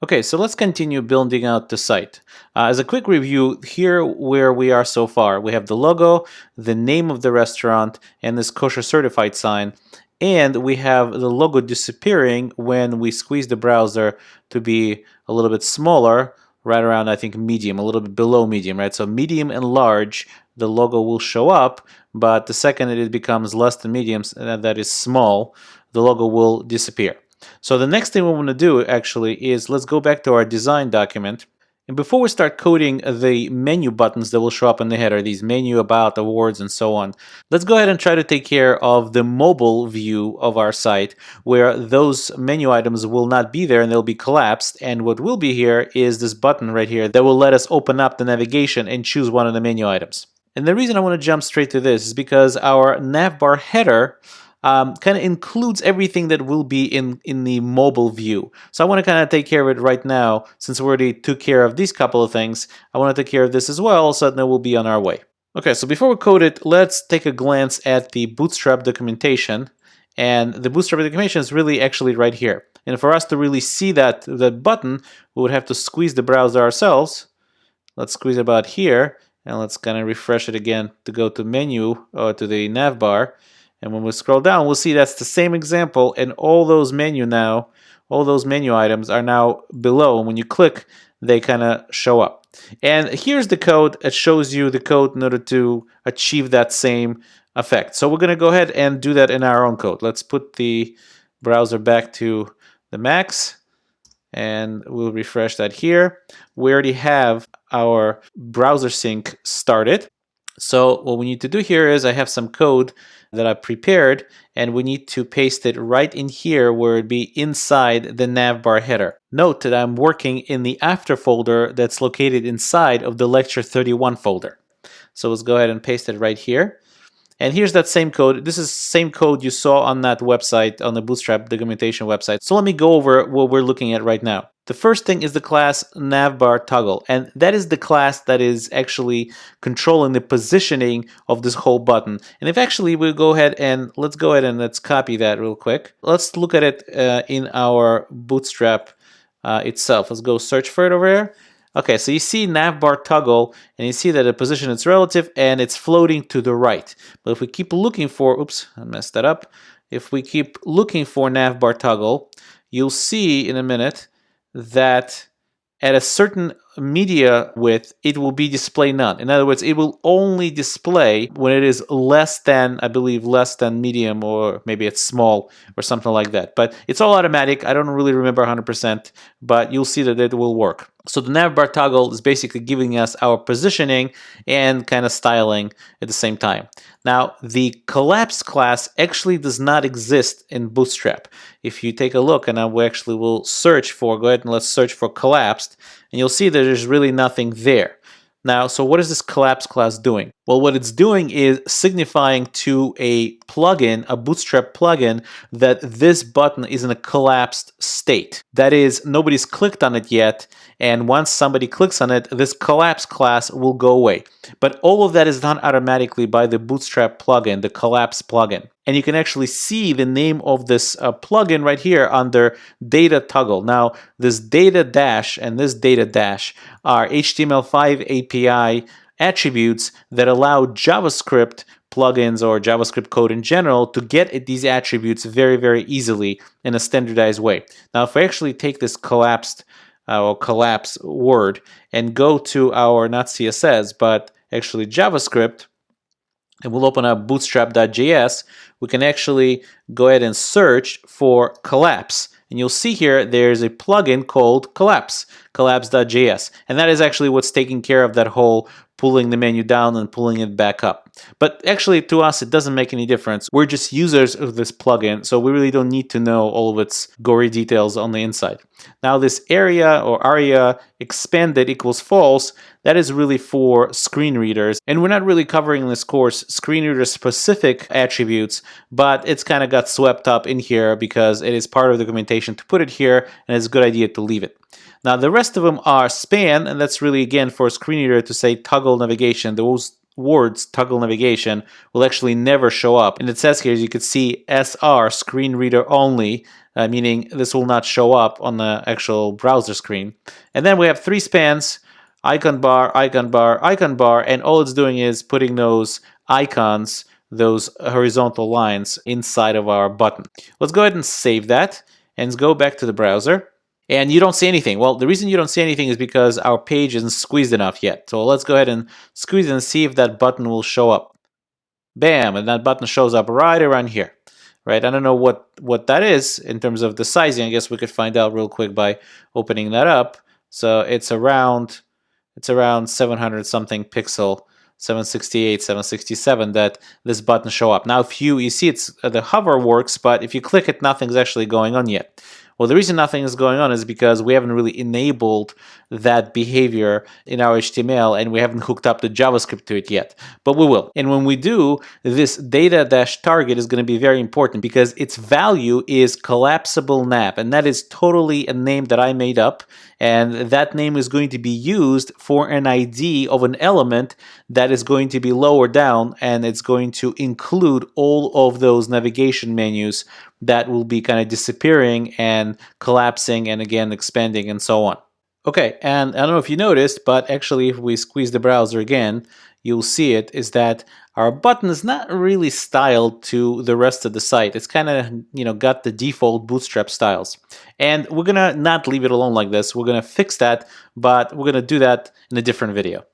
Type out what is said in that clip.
Okay, so let's continue building out the site. As a quick review, here where we are so far, we have the logo, the name of the restaurant, and this kosher certified sign. And we have the logo disappearing when we squeeze the browser to be a little bit smaller, right around, I think, medium, a little bit below medium, right? So medium and large, the logo will show up, but the second it becomes less than medium, that is small, the logo will disappear. So the next thing we want to do actually is let's go back to our design document. And before we start coding the menu buttons that will show up in the header, these menu, about, awards, and so on, let's go ahead and try to take care of the mobile view of our site where those menu items will not be there and they'll be collapsed. And what will be here is this button right here that will let us open up the navigation and choose one of the menu items. And the reason I want to jump straight to this is because our navbar header kind of includes everything that will be in the mobile view. So I want to kind of take care of it right now. Since we already took care of these couple of things, I want to take care of this as well, so that we'll be on our way. Okay, so before we code it, let's take a glance at the Bootstrap documentation. And the Bootstrap documentation is really actually right here. And for us to really see that button, we would have to squeeze the browser ourselves. Let's squeeze about here, and let's kind of refresh it again to go to menu, or to the navbar. And when we scroll down, we'll see that's the same example, and all those menu items are now below. And when you click, they kind of show up. And here's the code. It shows you the code in order to achieve that same effect. So we're going to go ahead and do that in our own code. Let's put the browser back to the max, and we'll refresh that here. We already have our browser sync started. So what we need to do here is I have some code that I prepared, and we need to paste it right in here where it'd be inside the navbar header. Note that I'm working in the after folder that's located inside of the lecture 31 folder. So let's go ahead and paste it right here. And here's that same code. This is the same code you saw on that website, on the Bootstrap documentation website. So let me go over what we're looking at right now. The first thing is the class navbar toggle, and that is the class that is actually controlling the positioning of this whole button. And if actually we go ahead and let's copy that real quick. Let's look at it in our Bootstrap itself. Let's go search for it over here. Okay, so you see navbar toggle, and you see that the position is relative and it's floating to the right. But if we keep looking for, oops, I messed that up. If we keep looking for navbar toggle, you'll see in a minute that at a certain media width, it will be display none. In other words, it will only display when it is less than, I believe, less than medium, or maybe it's small or something like that. But it's all automatic. I don't really remember 100%, but you'll see that it will work. So the navbar toggle is basically giving us our positioning and kind of styling at the same time. Now, the collapse class actually does not exist in Bootstrap. If you take a look, and we actually will search for, go ahead and let's search for collapsed, and you'll see that there's really nothing there. Now, so what is this collapse class doing? Well, what it's doing is signifying to a plugin, a Bootstrap plugin, that this button is in a collapsed state. That is, nobody's clicked on it yet, and once somebody clicks on it, this collapse class will go away. But all of that is done automatically by the Bootstrap plugin, the collapse plugin. And you can actually see the name of this plugin right here under data toggle. Now, this data dash and this data dash are HTML5 API attributes that allow JavaScript plugins or JavaScript code in general to get at these attributes very, very easily in a standardized way. Now, if we actually take this collapsed or collapse word and go to our, not CSS, but actually JavaScript, and we'll open up bootstrap.js, we can actually go ahead and search for collapse. And you'll see here there's a plugin called Collapse, collapse.js. And that is actually what's taking care of that whole pulling the menu down and pulling it back up. But actually, to us, it doesn't make any difference. We're just users of this plugin, so we really don't need to know all of its gory details on the inside. Now, this area or aria expanded equals false, that is really for screen readers. And we're not really covering in this course screen reader specific attributes, but it's kind of got swept up in here because it is part of the documentation to put it here, and it's a good idea to leave it. Now, the rest of them are span, and that's really, again, for a screen reader to say toggle navigation. Those words toggle navigation will actually never show up. And it says here, as you can see, SR, screen reader only, meaning this will not show up on the actual browser screen. And then we have 3 spans, icon bar, icon bar, icon bar, and all it's doing is putting those icons, those horizontal lines inside of our button. Let's go ahead and save that and go back to the browser. And you don't see anything. Well, the reason you don't see anything is because our page isn't squeezed enough yet. So let's go ahead and squeeze it and see if that button will show up. Bam, and that button shows up right around here. Right? I don't know what that is in terms of the sizing. I guess we could find out real quick by opening that up. So it's around 700 something pixel, 768, 767 that this button show up. Now if you see it's the hover works, but if you click it, nothing's actually going on yet. Well, the reason nothing is going on is because we haven't really enabled that behavior in our HTML and we haven't hooked up the JavaScript to it yet, but we will. And when we do, this data-target is going to be very important because its value is collapsible nav, and that is totally a name that I made up, and that name is going to be used for an ID of an element that is going to be lower down, and it's going to include all of those navigation menus that will be kind of disappearing and collapsing and again expanding and so on. Okay, and I don't know if you noticed, but actually if we squeeze the browser again, you'll see it is that our button is not really styled to the rest of the site. It's kind of, got the default Bootstrap styles. And we're gonna not leave it alone like this. We're gonna fix that, but we're gonna do that in a different video.